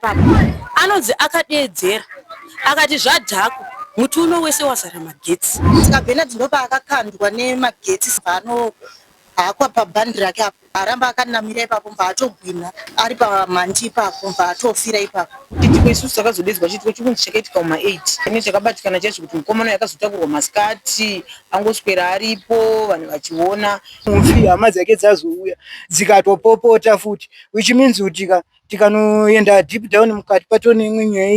anonzi akadeedzera akati zvadhako muti uno wese wazara magetsi. Saka Bernard ndopa akakandwa nemagetsi pano akwa pabhandi rake aramba akanamira ipapo mbatogwina ari pamandi ipapo mbatofira ipapo. Chitiko isusu takazodedzwa chitiko chikunzi chakaitika kuma8 ine chakabatikana chacho kuti mukomana yakazotakurwa masikati angoswera aripo vanhu vachiona mufi hama dzake dzazouya dzikatopopota futi which means kuti tikanoenda deep down mukati patone imwe nyaya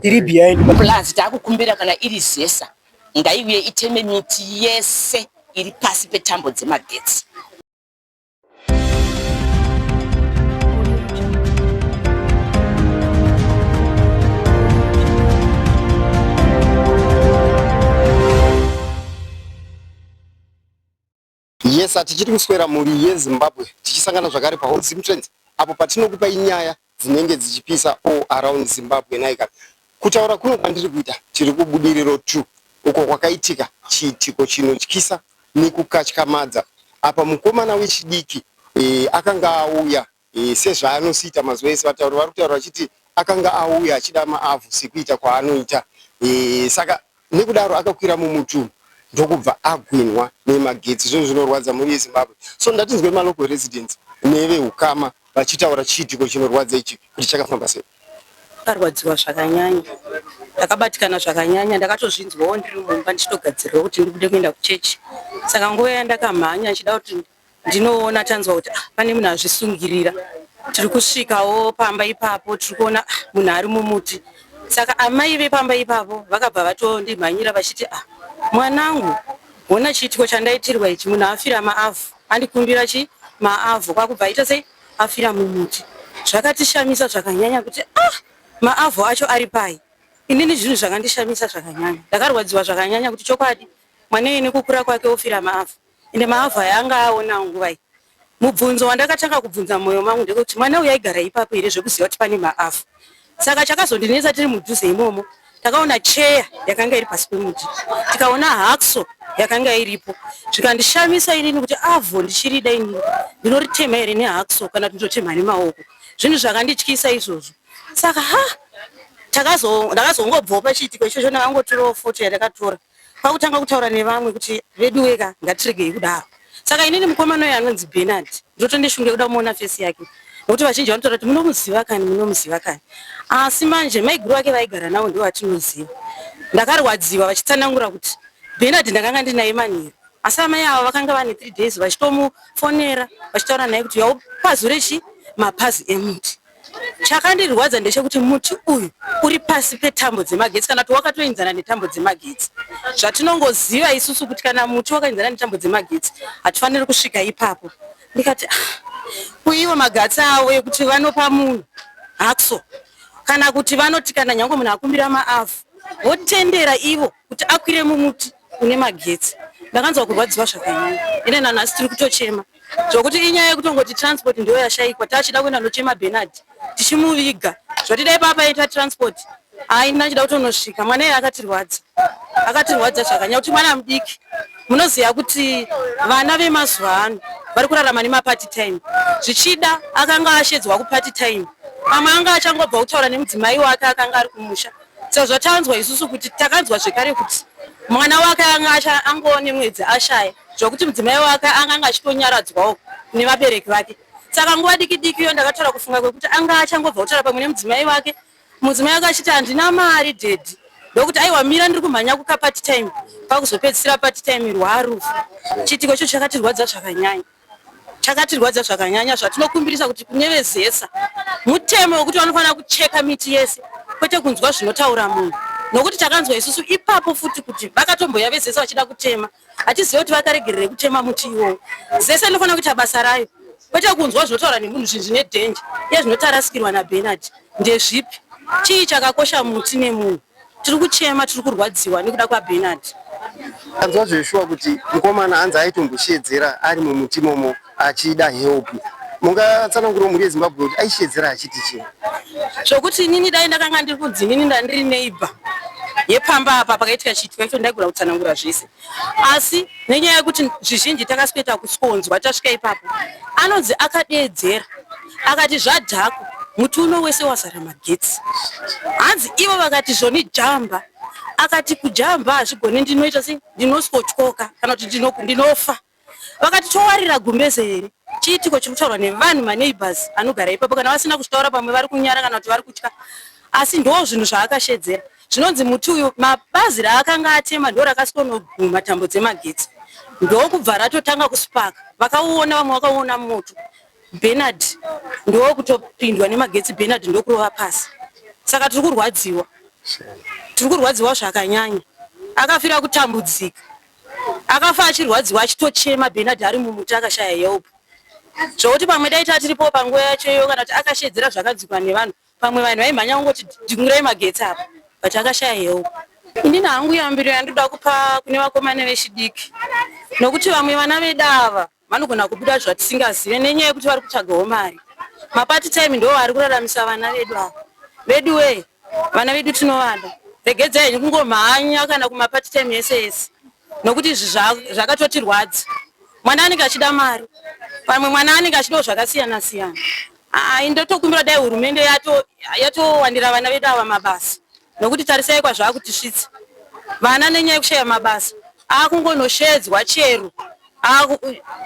iri behind. Plus takukumbira kana iri zesa ngaiuye iteme miti yese iri pasi petambo dzemagetsi. Yes, atichiri kuswera muri yeZimbabwe tichisangana zvakare paHozimu Trends apo patinokupa inyaya dzinenge dzichipisa all around Zimbabwe naika. Kutaura kuno kwandiri kuita tiri kubudiriro 2 uko kwakaitika chiitiko chinotyisa nekukatyamadza apa mukomana wechidiki akanga auya sezvaanosiita mazuva ese vatauri vari kutaura vachiti akanga auya achida maavhu sekuita kwaanoita saka nekudaro akakwira mumutu ndokubva agwinwa nemagetsi zvinhu zvinorwadza muri yeZimbabwe. So ndatinzwe malocal residents nevehukama vachitaura chiitiko chinorwadza ichi kuti chakafamba sei. Karwadziwa zvakanyanya ndakabatikana zvakanyanya ndakatozvinzwawo ndiri mumba ndichitogadzirira kuti ndikude kuenda kuchechi. Saka nguva yandakamhanya nchida kuti ndinoona tanzwa kuti pane munhu azvisungirira. Tiri kusvikawo pamba ipapo tiri kuona munhu ari mumuti. Saka amai vepamba ipapo vakabva vatondimhanyira vachiti mwanangu ona chiitiko chandaitirwa ichi munhu afira maavhu andikumbira maavhu kwakubva aita sei afira mumuti. Zvakatishamisa zvakanyanya kuti maavhu acho ari pai. Inini zvinhu zvakandishamisa zvakanyanya ndakarwadziwa zvakanyanya kuti chokwadi mwanei nekukura kwake ofira maavhu ende maavhu ayanga aona nguva iyi. Mubvunzo wandakatanga kubvunza moyo mangu ndekuti mwana uyu aigara ipapo here zvekuziva kuti pane maavhu. Saka chakazondinetsa tiri mudhuze imomo takaona cheya yakanga iri pasi pemuti tikaona hakso yakanga iripo zvikandishamisa inini kuti avhu ndichirida inini ndinoritema here nehakso kana ndinotema nemaoko zvinhu zvakandityisa izvozvo. Saka ndakazongobvawo pachiitiko ichocho ndakangotorawo foto yandakatora kwakutanga kutaura nevamwe kuti redu weka ngatiregei kudaro. Saka inini mukomana uyu anonzi Bernard ndotondishunge kuda kumuona fesi yake nokuti vazhinji vanotaura kuti munomuziva kani asi manje maiguru vake vaigara nawo ndiwo atinoziva. Ndakarwadziwa vachitsanangura kuti Bernard ndakanga ndinaye manheru asi amai ava vakanga vane 3 days vachitomufonera vachitaura naye kuti yaupazure mapazi emuti. Chakandirwadza ndechekuti muti uyu uri pasi petambo dzemagetsi kana kuti wakatoenzana netambo dzemagetsi. Zvatinongoziva isusu kuti kana muti wakaenzana netambo dzemagetsi hatifaniri kusvika ipapo. Ndikati kuiwo magatsi avo ekuti vanopa munhu hakso kana kuti vanoti kana nyange munhu akumbira maavhu votendera ivo kuti akwire mumuti une magetsi. Ndakanzwa kurwadziwa zvakanyanya ine nanhasi tiri kutochema zvokuti inyaya yekutongoti transport ndiyo yashayikwa tachida kuenda nochema Bernard tichimuviga zvotida ipapa aita transport haina chida kutonosvika. Mwana iye akatirwadza zvakanyanya kuti mwana mudiki munoziva kuti vana vemazuva ano vari kurarama nemapati time zvichida akanga ashedzwa kupati time amwe anga achangobva kutaura nemudzimai wake akanga ari kumusha. Saka tanzwa isusu kuti takanzwa zvekare kuti mwana wake anga angoone mwedzi ashaya zvokuti mudzimai wake anga achitonyaradzwawo nevabereki vake. Saka nguva diki diki iyo ndakataura kufunga kwekuti anga achangobva kutaura pamwe nemudzimai wake. Mudzimai wake achiti handina mari dedi ndokuti aiwa mira ndiri kumhanya kukapati time pakuzopedzisira pati time rwarufu. Chiitiko icho chakatirwadza zvakanyanya zvatinokumbirisa kuti kune vezesa mutemo wekuti vanofanira kucheka miti yese kwete kunzwa zvinotaura munhu nokuti takanzwa isusu ipapo futi kuti vakatomboya vezesa vachida kutema hatizive kuti vakaregerere kutema muti iwowo. Zese rinofanira kuita basa rayo kwete kunzwa zvinotaura nemunhu zvine dhenja iye zvinotarasikirwa naBernard ndezvipi. Chii chakakosha muti nemunhu? Tiri kuchema tiri kurwadziwa nekuda kwaBernard. Anzwa zveshuwa kuti mukomana anzi aitomboshedzera ari mumuti momo achida help. Mungatsanangura muri yeZimbabwe kuti aishedzera achiti chii? Zvokuti inini dai ndakanga ndiri kunzi inini ndandiri neighbor yepamba apa pakaitika chiitiko icho ndaigona kutsanangura zvese. Asi nenyaya yekuti zvizhinji takasweta kusonzwa tasvika ipapo anonzi akadeedzera akati zvadhako muti uno wese wazara magetsi. Hanzi ivo vakati zvoni jamba, akati kujamba hazvigoni, ndinoita sei, ndinoswotyoka kana kuti ndinofa. Vakati towarira gumbeze here, chiitiko chiri kutaurwa nevanhu maneighbors anogara ipapo, kana vasina kutaura pamwe vari kunyara kana kuti vari kutya, asi ndo zvinhu zvaakashedzera. Zvinonzi muti uyu mabazi raakanga atema ndo rakasonoguma tambo dzemagetsi, ndokubva ratotanga kusipaka. Vakauona, vamwe vakauona moto. Bernard ndo kutopindwa nemagetsi, Bernard ndo kurova pasi. Saka tiri kurwadziwa zvakanyanya. Akafira kutambudzika, akafa achirwadziwa achitochema. Bernard ari mumuti akashaya help, zvokuti pamwe daita tiripo panguva yacho iyo, kana kuti akashedzera zvakadzikwa nevanhu, pamwe vanhu vaimhanya kungoti dingurai magetsi apa, but akashaya help. Indina hangu yambiro yandoda kupa kune vakomana vechidiki, nokuti vamwe vana vedu ava vanogona kubuda zvatisingazive nenyaya yekuti vari kutsvagawo mari. Mapati time ndo vari kuraramisa vana vedu ava. Vedu we, vana vedu tinovada, regedzai kungomhanya kana kumapati time yese yese, nokuti zvakatotirwadza. Mwana anenge achida mari, pamwe mwana anenge achidawo zvakasiyana siyana. Indotokumbira dai hurumende yatowandira vana vedu ava mabasa, nokuti tarisai kwazvakutisvitsa. Vana nenyaya yekushaya mabasa akungonoshedzwa chero,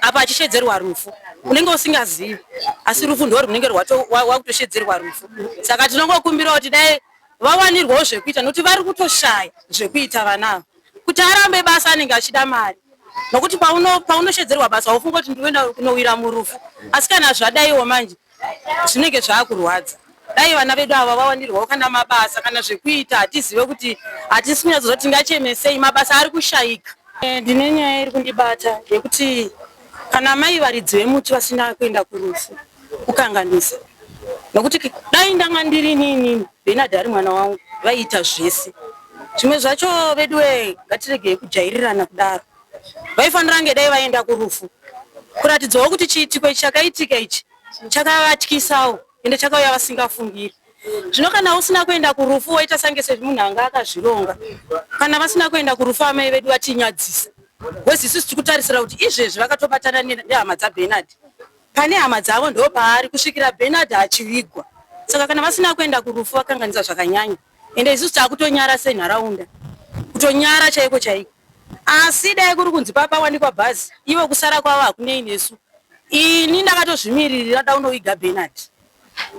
apa achishedzerwa rufu, unenge usingazivi, asi rufu ndo runenge rwakutoshedzerwa rufu. Saka tinongokumbira kuti dai vawanirwawo zvekuita, nokuti vari kutoshaya zvekuita vanavo, kuti arambe basa anenge achida mari. Nokuti paunoshedzerwa basa ufunga kuti ndinoenda kunowira murufu, asi kana zvadaiwo manje zvinenge zvakurwadza. Dai vana vedu ava vawanirwawo kana mabasa kana zvekuita, hatizive kuti hatisi kunyadzoti tingachemesei, mabasa ari kushayika. Ndine nyaya iri kundibata yekuti kana mai varidzi vemuti vasina kuenda kurufu kukanganisa, nokuti dai ndanga ndiri nini, Bernard ari mwana wangu, vaiita zvese. Zvimwe zvacho vedu we, ngatiregei kujairirana kudaro. Vaifanira kunge dai vaenda kurufu, kuratidzawo kuti chiitiko ichi chakaitika ichi chakavatyisawo ende chakauya vasingafungiri. Zvino kana usina kuenda kurufu woita sange semunhu anga akazvironga. Kana vasina kuenda kurufu amai vedu vatinyadzisa, wezi isusu tikutarisira kuti izvezvi vakatobatana nehama dzaBernard, pane hama dzavo ndo paari kusvikira Bernard achivigwa. Saka kana vasina kuenda kurufu vakanganisa zvakanyanya, ende isusu takutonyara senharaunda, kutonyara chaiko chaiko. Asi dai kuri kunzi papawanikwa bhazi, ivo kusara kwavo hakunei nesu. Ini ndakatozvimiririra daunoiga Bernard.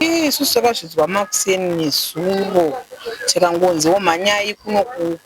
Isusu takazvidzwa makuseni nezuro, tikangonziwo manyai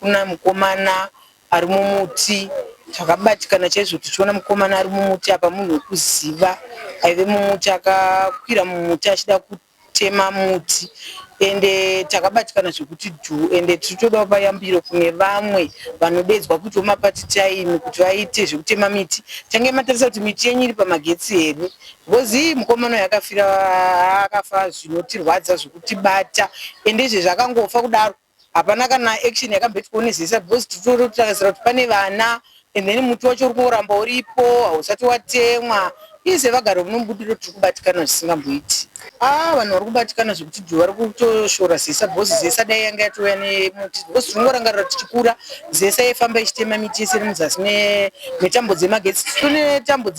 kuna mukomana ari mumuti. Takabatikana chaizvo tichiona mukomana ari mumuti apa, munhu wekuziva, aive mumuti akakwira mumuti achida kutema muti. Ende takabatikana zvekuti ende titoda kupa yambiro kune vamwe vanodedzwa kuti mapati time kuti vaite zvekutema miti. Tange matarisa kuti miti yenyu iri pamagetsi here, because mukomana yakafira akafa zvinotirwadza zvekutibata, ende izvi zvakangofa kudaro, hapana kana action yakambetwa nezesa, because titotakasira kuti pane vana, and then muti wacho uri kuramba uripo hausati watemwa. Ise vagara munombudiro tiri kubatikana zvisingamboiti. Vanhu vari kubatikana zvekuti vari kutoshora zesa, bhozi zesa dai yanga yatouya nemuti, bhozi tinongorangarira tichikura zesa yaifamba ichitema miti yese iri muzasi metambo dzemagetsi. Tine tambo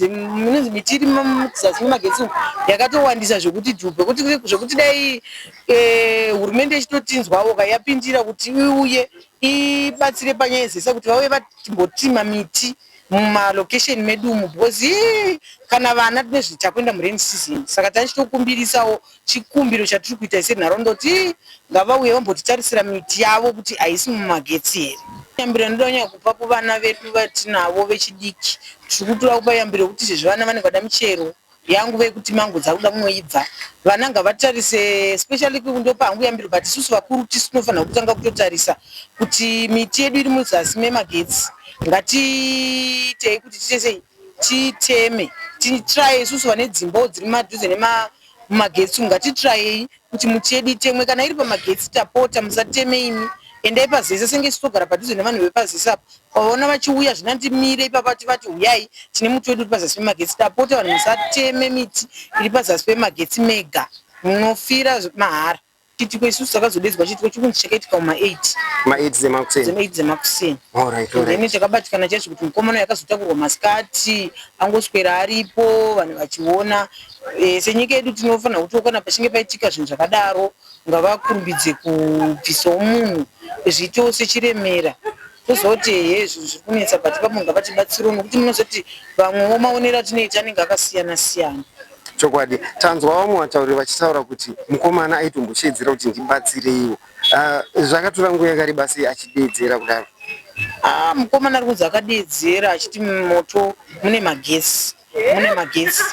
miti iri muzasi memagetsi yakatowandisa zvekuti dhubhe, zvekuti dai hurumende ichitotinzwawo yapindira kuti iuye ibatsire panyaya yezesa kuti vauye vatimbotima miti mumalocation medu umu, because kana vana tine zvitakuenda murain season. Saka tachitokumbirisawo chikumbiro chatiri kuita senharaunda kuti ngavauye vambotitarisira miti yavo kuti haisi mumagetsi here. Yambiro ndoda kunyanya kupa kuvana vedu vatinavo vechidiki, tiri kutora kupa yambiro kuti izvezvi vana vanenge vada michero yangu vekuti mango dzakuda kumweibva, vana ngavatarise, especially ndo pangu yambiro, but isusu vakuru tisu tinofanira kutanga kutotarisa kuti miti yedu iri muzasi memagetsi ngatiitei kuti titese titeme, titry isusu vane dzimbawo dziri madhuze nemagetsi, ngatitry kuti miti yedu itemwe. Kana iri pamagetsi tapota musateme imi, endai pazesa senge ichitogara padhuze nevanhu vepazesa apa, pavaona vachiuya zvinandimire ipapa tivati uyai tine muti wedu uri pazasi pemagetsi, tapota vanhu musateme miti iri pazasi pemagetsi mega, munofira mahara. chitiko isusu takazodedzwa chitiko chikunzi chakaitika muma8 ma8 dzemakuseni alright then takabatikana chaizvo kuti mukomana yakazotakurwa masikati angoswera aripo vanhu vachiona. Senyika yedu tinofanira kuti kana pachinge paitika zvinhu zvakadaro ngavakurumbidze kubvisawo munhu zviitewo sechiremera tozoti zvinhu zviri kunetsa but papo ngavatibatsirawo nokuti munozoti vamwewo maonero atinoita anenge akasiyana siyana. Chokwadi tanzwa vamwe vatauri vachitaura kuti mukomana aitomboshedzera kuti ndibatsireiwo. Zvakatora nguva yakareba sei achideedzera kudaro? Mukomana ari kunzi akadeedzera achiti mumoto mune magesi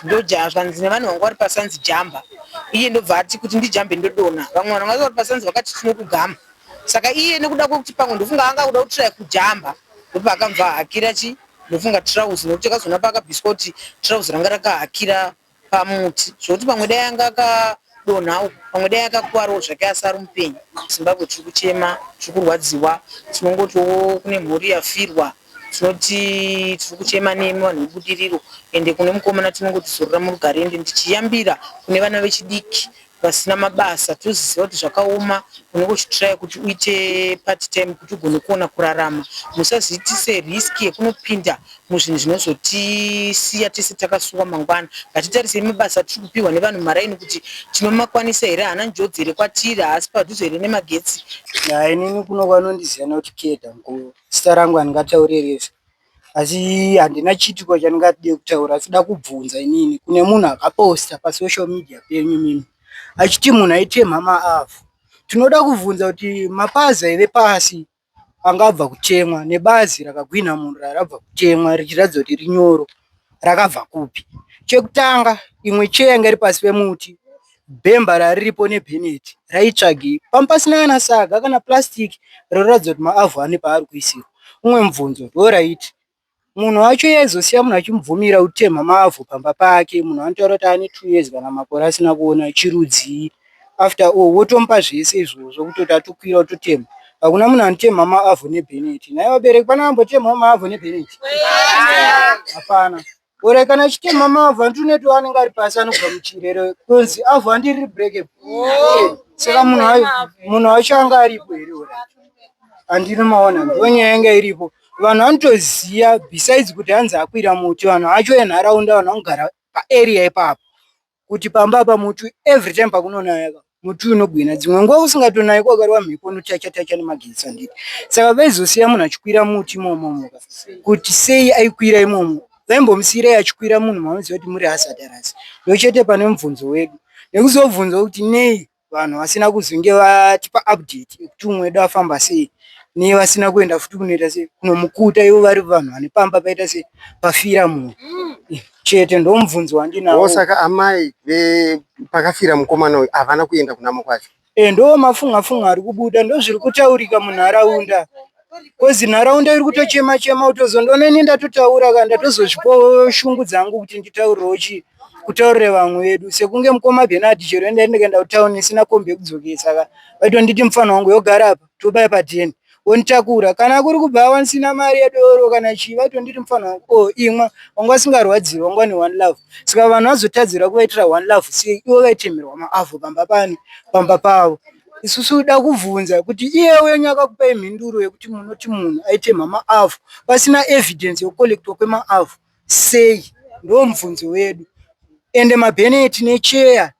ndojazvanzi nevanhu vanga vari pasanzi jamba, iye ndobva ati kuti ndijambe ndodona. Vamwe vanhu vanga vari pasanzi vakati tinokugama, saka iye nekuda kwekuti pamwe ndofunga anga kuda kutiraya kujamba ndopa akamva hakira ndofunga trauzi, nokuti akazoona paakabviswa kuti trauzi ranga rakahakira pamuti zvokuti pamwe dai anga akadonhawo, pamwe dai akakuwarawo zvake asi ari mupenyu. Zimbabwe tiri kuchema, tiri kurwadziwa, tinongotiwo kune mhuri yafirwa, tinoti tiri kuchema nemi vanhu vebudiriro, ende kune mukomana tinongotizorora murugare. Ende ndichiyambira kune vana vechidiki vasina mabasa, toziziva kuti zvakaoma, unenge uchitiraya kuti uite part time kuti ugone kuona kurarama. Musaziitise riski yekunopinda muzvinhu zvinozotisiya tese takasuwa mangwana. Ngatitarisei mabasa tiri kupiwa nevanhu maraini kuti tinomakwanisa here, hana njodzi here kwatiri, haasi padhuze here nemagetsi. Inini kuno kwanondiziva nekuti Keda zita rangu handingataureresa, asi handina chitiko chandingatide kutaura, asi da kubvunza inini kune munhu akaposta pasocial media penyu mimi achiti munhu aitemha maavhu. Tinoda kubvunza kuti mapazi aive pasi angabva kutemwa nebazi rakagwina munhu rarabva kutemwa richiratidza kuti rinyoro rakabva kupi? Chekutanga, imwe cheyanga iri pasi pemuti, bhemba rariripo nebheneti raitsvagei? Pambasina kana saga kana purasitiki rinoratidza kuti maavhu ane paari kuisirwa. Umwe mubvunzo, alright, munhu wacho yaizosiya munhu achimubvumira kutemha maavhu pamba pake, munhu anotaura kuti ane 2 years kana makore asina kuona chirudzii, after all wotomupa zvese izvozvo kutoti atokwira utotemha. Hakuna munhu anotemha maavhu nebheneti. Nai vabereki pana ambotemhawo maavhu nebheneti? Hapana. Ore kana chitemha maavhu andineto anenge ari pasi anobva muchirere kunzi avhu handiri breakable. Saka munhu wacho anga aripo here? Handinomaona, ndonyaya yanga iripo. Vanhu vanotoziya besides kuti hanzi akwira muti, vanhu vacho enharaunda, vanhu vanogara paarea ipapo, kuti pamba pamuti every time pakunonaya muti unogwina, dzimwe nguva usingatonayi kwakariwa mhepo unotacha nemagetsi anditi. Saka vaizosiya munhu achikwira muti imomo, kuti sei aikwira imomo? Vaimbomusiyirei achikwira munhu manoziva kuti muri hazardous? Ndochete pane mubvunzo wedu, nekuzobvunza kuti nei vanhu vasina kuzonge vatipa update yekuti umwe wedu afamba sei, nevasina kuenda futi kunoita sei kunomukuta, ivo vari vanhu vane pamba paita sei pafira munhu chete. Ndo mubvunzo wandinawo. Saka amai pakafira mukomana uyu havana kuenda kunamo kwacho? Ndo mafunga ari kubuda, ndo zviri kutaurika munharaunda. Kozi nharaunda iri kutochema utozondoona ini ndatotaura kana ndatozozvipawo shungu dzangu kuti nditaurirewo kutaurire vamwe vedu, sekunge mukoma Bernard chero ndinenge kutauni isina kombi yekudzokesa, saka vaitonditi mufana wangu yogara apa tobaya pa10 wonitakura, kana kuri kubva wanisina mari yedoro kana chii, vaitonditi mufana wangu imwa wanga asingarwadziwi, wanga ne one love. Saka vanhu vazotadzira kuvaitira one love sei ivo vaitemerwa maavhu pamba pavo. Isusu da kubvunza kuti iye wenyu akakupai mhinduro yekuti munoti munhu aitemha maavhu pasina evidence yokukolektwa kwemaavhu sei? Ndo mubvunzo wedu. Ende mabheneti necheya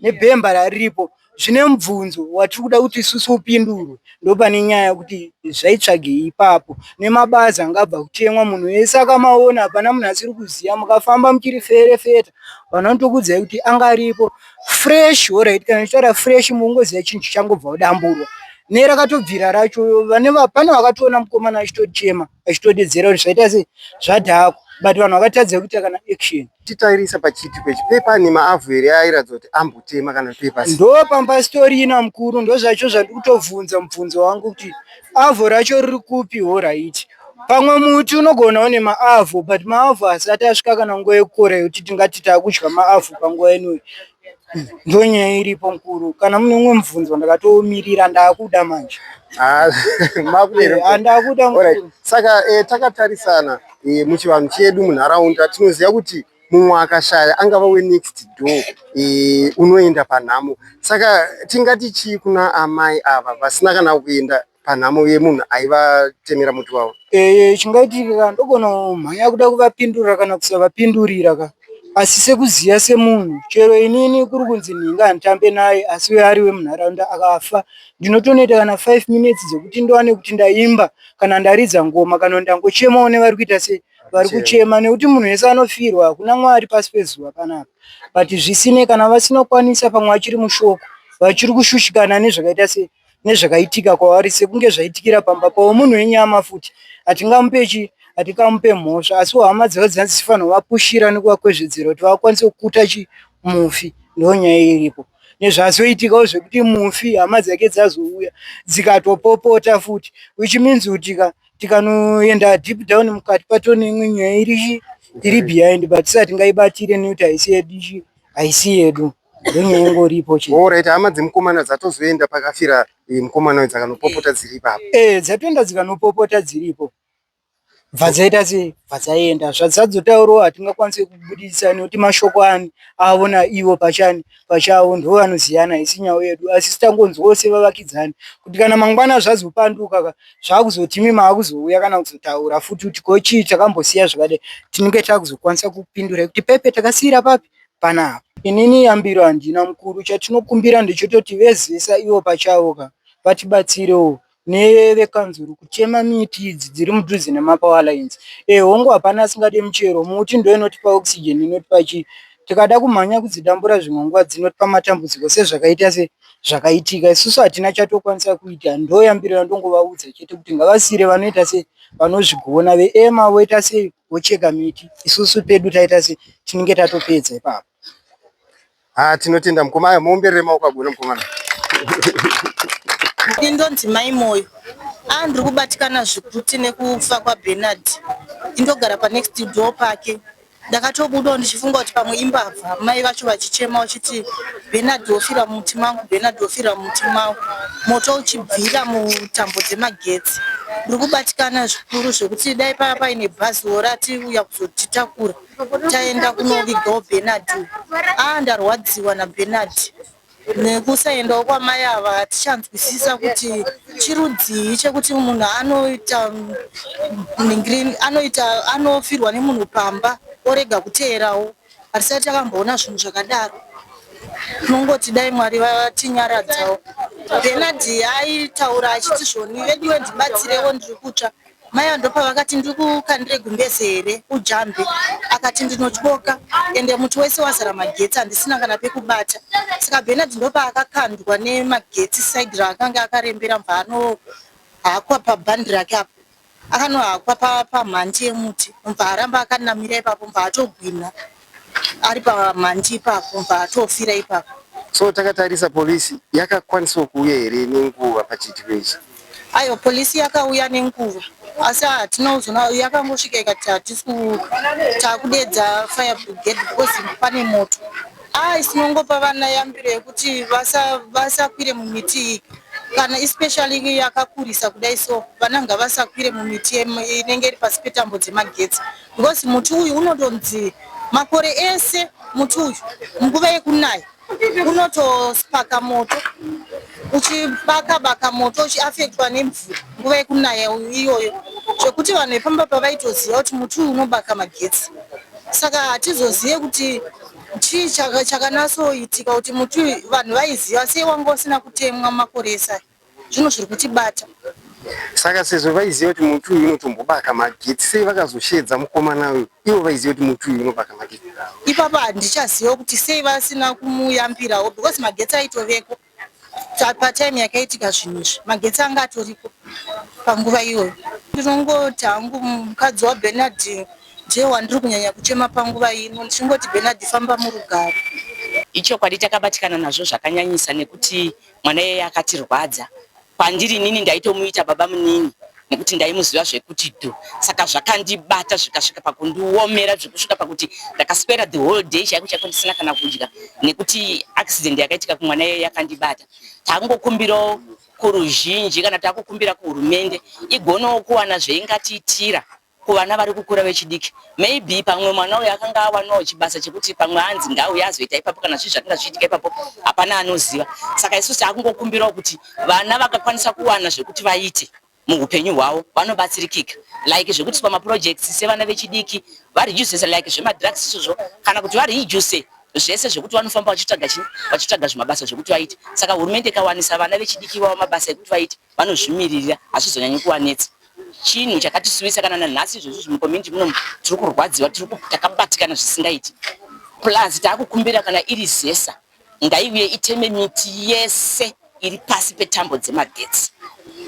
nebhemba rariripo zvine mubvunzo watiri kuda kuti isusu upindurwe. Ndo pane nyaya kuti zvaitsvagei ipapo, nemabazi angabva kutemwa munhu wese akamaona, hapana munhu asiri kuziya. Mukafamba muchiri ferefeta, vanhu vanotokuudzai kuti anga aripo fresh. Alright, kana tichitaura fresh mungoziya chinhu chichangobva kudamburwa nerakatobvira racho. Pane vakatoona mukomana achitochema achitodedzera kuti zvaita sei zvadhakwa, but vanhu vakatadza kuita kana action. Titairisa pachitiko ichi, pepa nemaavhu here airatidza kuti ambotema kana pepa? Ndo pamba stori ina mukuru, ndo zvacho zvandiri kutovhunza mubvunzo wangu kuti avhu racho riri kupi? Alright, pamwe muti unogonawo nemaavhu, but maavhu asati asvika kana nguva yekukora yekuti tingati taakudya maavhu panguva inoyi. Ndo nyaya iripo mukuru. Kana mune umwe mubvunzo ndakatoumirira, ndaakuda manje. Ndakuda mukuru. Saka takatarisana muchivanhu chedu munharaunda tinoziva kuti mumwe akashaya angava wenext door unoenda panhamo. Saka tingati chii kuna amai ava vasina kana kuenda panhamo yemunhu aivatemera muti wavo? Chingaitika ndogona mhanya kuda kuvapindurira kana kusavapindurira asi sekuziya semunhu, chero inini kuri kunzi ndinga handitambe naye asi we ari wemunharaunda akafa, ndinotonoita kana 5 minutes dzekuti ndowane kuti ndaimba kana ndaridza ngoma kana ndangochemawo nevari kuita se vari kuchema, nekuti munhu wese anofirwa, hakuna Mwari pasi pezuva panapa. But zvisine kana vasina kukwanisa, pamwe achiri mushoko vachiri kushushikana nezvakaita se nezvakaitika kwavari sekunge zvaitikira pamba pavo munhu wenyama futi, hatingamupe mhosva, asi hama dzavo dzinofanirwa kuvapushira nekuvakwezvedzera kuti vakwanise kukuta mufi. Ndo nyaya iripo nezvazoitikawo zvekuti mufi hama dzake dzazouya dzikatopopota futi, which means kuti tikanoenda deep down mukati patone imwe nyaya iri behind, but tisati ngaibatire nekuti haisi yedu. Ndonyaya ingoripo chete. Alright, hama dzemukomana dzatozoenda pakafira mukomana we dzakanopopota dziri ipapo? Dzatoenda dzikanopopota dziripo, bvadzaita se bvadzaenda zvadzazotaurawo hatingakwanisi kubudisa nekuti mashoko aona ivo pachavo ndo vanoziyana, haisi nyaya yedu. Asi tangonzwawo sevavakidzani kuti kana mangwana zvazopanduka zvakuzoti maakuzouya kana kuzotaura futi kuti kochii takambosiya zvakadai, tinenge takuzokwanisa kupindura kuti pepe takasiyira papi panapa. Inini yambiro handina mukuru, chatinokumbira ndechototi vezesa ivo pachavo vatibatsirewo nevekanzuru kuchema miti idzi dziri mudhuze nemapower lines. Hongu hapana asingade muchero, muti ndo inotipa oxygen, inotipa chii. Tikada kumhanya kudzidambura zvimwe nguva dzinotipa matambudziko sezvakaita zvakaitika, isusu hatina chatokwanisa kuita. Ndo yambiro yandongovaudza chete kuti ngavasire vanoita se vanozvigona, veema voita sei vocheka miti, isusu pedu taita se tinenge tatopedza ipapo. Tinotenda mukomana, muomberere maoko agona mukomana. Indonzi mai moyo. Ndiri kubatikana zvikuti nekufa kwaBernard. Indogara panext door pake. Ndakatobudawo ndichifunga kuti pamwe imbavha, mai vacho vachichema vachiti Bernard wofira muti mangu, Bernard wofira muti mangu. Moto uchibvira mutambo dzemagetsi. Ndiri kubatikana zvikuru zvekuti dai paine bhazi rati uya kuzotitakura taenda kunovigawo Bernard. Ndarwadziwa naBernard. Nekusaendawo kwamai ava tichanzwisisa kuti chirudzii chekuti munhu anofirwa nemunhu pamba orega kuteerawo. Hatisati takamboona zvinhu zvakadaro. Tinongoti dai Mwari vatinyaradzawo. Bernard aitaura achiti zvoni vediwe ndibatsirewo ndiri kutsva. Mai andopa vakati ndiri kukandire gumbeze here ujambe, akati ndinotyoka ende muti wese wazara magetsi handisina kana pekubata. Saka Bernard ndopa akakandwa nemagetsi side raakanga akarembera mva haakwa pabhandi rake apo, akanohakwa pamhanti yemuti, mva aramba akanamira ipapo, mva atogwina ari pamhanti ipapo, mva atofira ipapo. So takatarisa polisi yakakwanisawo kuuya here nenguva pachiitiko ichi? Aiwa, polisi yakauya nenguva asi hatinozona yakangosvika ikati takudedza fire brigade because pane moto. Sinongopa vana yambiro yekuti vasakwire mumiti iyi, kana especially yakakurisa kudai so vana ngavasakwire mumiti inenge iri pasi petambo dzemagetsi, because muti uyu unodonzi makore ese muti uyu munguva yekunaya unotosipaka moto, uchibaka moto uchiafektwa nemvura nguva yekunaya iyoyo, zvekuti vanhu vepamba pavaitoziva kuti muti uyu unobaka magetsi. Saka hatizozive kuti chii chakanasoitika kuti muti uyu vanhu vaiziva sei wanga usina kutemwa makore ese. Zvinhu zviri kutibata. Saka sezvo vaiziva kuti muti uyu unotombobaka magetsi, sei vakazoshedza mukomana uyu ivo vaiziva kuti muti uyu unobaka magetsi? Ipapa handichaziva kuti sei vasina kumuyambirawo, because magetsi aitoveko patime yakaitika zvinhu izvi, magetsi anga atoripo panguva iyoyo. Ndinongoti hangu mukadzi waBernard ndiye wandiri kunyanya kuchema panguva ino, ndichingoti Bernard famba murugare. Ichokwadi takabatikana nazvo zvakanyanyisa nekuti mwana yeye akatirwadza. Pandiri inini ndaitomuita baba munini nekuti ndaimuziva zvekuti do, saka zvakandibata zvikasvika pakundiomera zvekusvika pakuti ndakaswera the whole day chaiko ndisina kana kudya nekuti accident yakaitika kumwana yeye yakandibata. Tangokumbirawo kuruzhinji kana takukumbira kuhurumende igonawo kuwana zveingatiitira kuvana vari kukura vechidiki. Maybe pamwe mwana uyu akanga awanawo chibasa chekuti pamwe anzi ngauye azoita ipapo kana zvinhu zvakanga zvichiitika ipapo hapana anoziva. Saka isusu takungokumbirawo kuti vana vakakwanisa kuwana zvekuti vaite muupenyu hwavo vanobatsirikika, like zvekuti pamaprojects sevana vechidiki varijuse like zvemadrugs izvozvo, kana kuti varijuse zvese zvekuti vanofamba vachitsvaga zvimabasa zvekuti vaite. Saka hurumende ikawanisa vana vechidiki vavo mabasa ekuti vaite, vanozvimirira hazvizonyanyi kuvanetsa. Chinhu chakatisuvisa kana nanhasi izvozvo mucommunity muno tiri kurwadziwa, takabatikana zvisingaiti. Plus takukumbira kana iri zesa ngaiuye iteme miti yese iri pasi petambo dzemagetsi.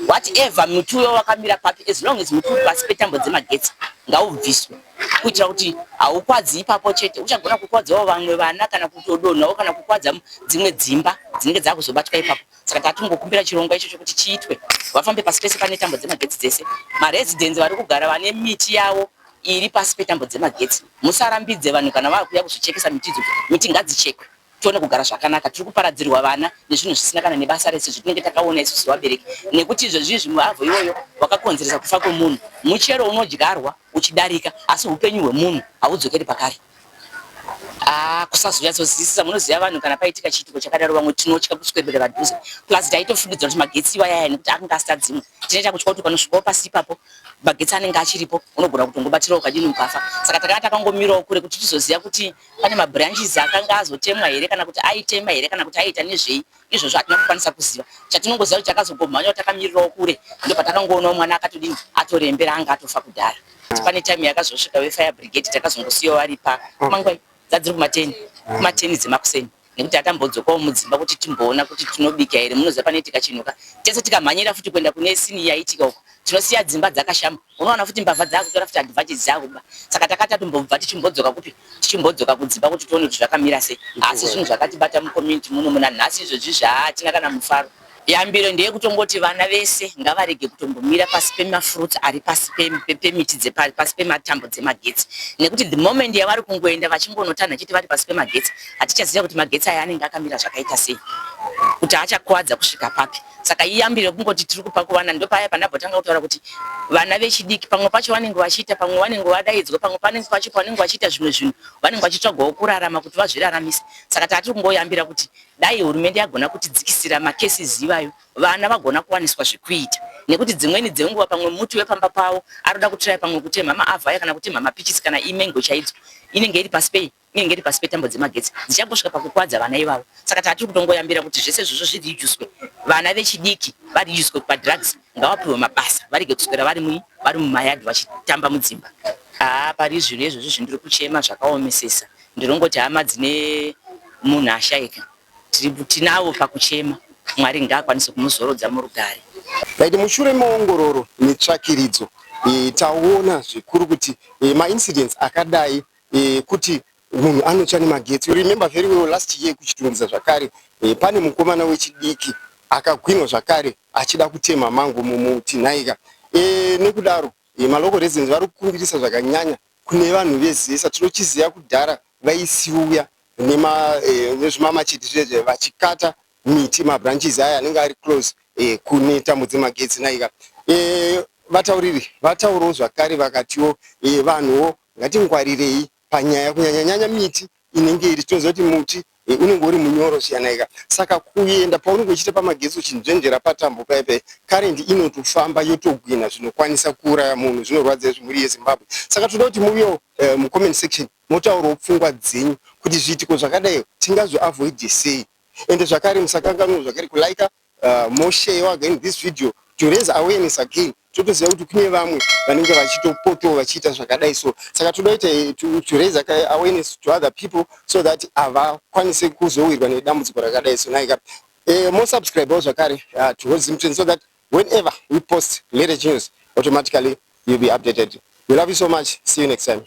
Whatever muti uyo wakamira papi, as long as muti uri pasi petambo dzemagetsi ngaubviswe, kuitira kuti haukwadzi ipapo chete, uchagona kukwadzawo vamwe vana kana kutodonhawo kana kukwadza dzimwe dzimba dzinenge dzakuzobatwa ipapo. Saka tatungokumbira chirongwa icho chokuti chiitwe, vafambe pasi pese pane tambo dzemagetsi dzese. Maresidents vari kugara vane miti yavo iri pasi petambo dzemagetsi, musarambidze vanhu kana vakuya kuzochekesa miti idzodzo. Miti ngadzichekwe tione kugara zvakanaka. Tiri kuparadzirwa vana nezvinhu zvisina kana nebasa rese zvatinenge takaona isusu vabereki, nekuti izvozvizvi muavho iyoyo wakakonzeresa kufa kwemunhu. Muchero unodyarwa uchidarika, asi upenyu hwemunhu haudzokeri pakare. Kusazonyatsozivisisa. Munoziva vanhu kana paitika chiitiko chakadaro vamwe tinotya kuswebera padhuze. Plus taitofungidzwa kuti magetsi iwa yaya nekuti akanga asita dzimwe. Tinoita kutya kuti panosvikawo pasi ipapo magetsi anenge achiripo, unogona kutongobatirawo kadini mukafa. Saka takanga takangomirawo kure kuti tizoziva kuti pane mabranches akanga azotemwa here kana kuti aitema here kana kuti aita nezvei. Izvozvo hatina kukwanisa kuziva. Chatinongoziva kuti takazongomhanyawo takamirirawo kure, ndo patakangoonawo mwana akatodini atorembera anga atofa kudhara. Pane time yakazosvika wefire brigade takazongosiyawo vari pamangwai dzadziri kumateni dzemakuseni, nekuti atambodzokawo mudzimba kuti timboona kuti tinobika here. Munoziva panoitika chinuka, tese tikamhanyira futi kuenda kune sini yaitika uko, tinosiya dzimba dzakashama. Unoona futi mbavha dzakutora futi advantage dzakuba. Saka takati tombobva tichimbodzoka kupi, tichimbodzoka kudzimba kuti tione kuti zvakamira sei. Asi zvinhu zvakatibata mucommunity muno muna nhasi izvozvi zvatina kana mufaro. Yambiro ndeye kutongoti vana vese ngavarege kutombomira pasi pemafruits ari pasi pemiti pasi pematambo dzemagetsi, nekuti the moment yavari kungoenda vachingonotanha chiti vari pasi pemagetsi hatichaziva kuti magetsi aya anenge akamira zvakaita sei, kuti achakwadza kusvika papi. Saka iyambire kungoti tiri kupa kuvana. Ndo paya panabhotanga kutaura kuti vana vechidiki pamwe pacho vanenge vachiita, pamwe vanenge vadaidzwa, pamwe pacho vanenge vachiita zvimwe zvinhu vanenge vachitsvagawo kurarama kuti vazviraramise. Saka tatiri kungoyambira kuti dai hurumende yagona kutidzikisira makesi iwayo, vana vagona kuwaniswa zvekuita, nekuti dzimweni dzenguva pamwe muti wepamba pavo aroda kutiraya pamwe kutemha maavhaya kana kutemha mapichisi kana imengo chaidzo, inenge iri pasi pei, inenge iri pasi petambo dzemagetsi dzichangosvika pakukwadza vana ivavo. Saka tatiri kutongoyambira kuti zvese izvozvo zvirijuswe, vana vechidiki varijuswe padrugs, ngavapiwe mabasa, varege kuswera vari mumayadhi vachitamba mudzimba. Pari zvinhu izvozvo zvindiri kuchema zvakaomesesa. Ndiringoti hama dzine munhu ashaika tinavo pakuchema. Mwari ngaakwanise kumuzorodza murugare. Right, mushure meongororo netsvakiridzo taona zvikuru kuti maincidents akadai kuti munhu anocha nemagetsi. You remember very well last year kuchitungidza zvakare pane mukomana wechidiki akagwinwa zvakare achida kutema mango mumuti nhaika. Nekudaro malocal residents vari kukumbirisa zvakanyanya kune vanhu vezesa. Tinochiziva kudhara vaisiuya nezvimamachiti zvezve vachikata miti mabranches aya anenge ari close kune tambo dzemagetsi nhaika. Vatauriri vataurawo zvakare vakatiwo vanhuwo ngatingwarirei panyaya kunyanyanyanya miti inenge iri. Tinoziva kuti muti unenge uri munyoro zviyanhaika. Saka kuenda paunenge uchiita pamagetsi uchinzvenjera patambo paipai, karendi inotofamba yotogwina zvinokwanisa kuuraya munhu, zvinorwadza zvimhuri yeZimbabwe. Saka toda kuti muvewo mucomment section motaurawo pfungwa dzenyu kuti zviitiko zvakadai tingazviavoid sei. Ende zvakare musakanganwa zvakare kulike, moshare again this video to raise awareness again. Totoziva kuti kune vamwe vanenge vachitopotowo vachiita zvakadai. So saka toda to raise awareness to other people so that avakwanise kuzowirwa nedambudziko rakadai. So naika mo subscribe zvakare to Zim Trends so that whenever we post latest news automatically you'll be updated. We love you so much. See you next time.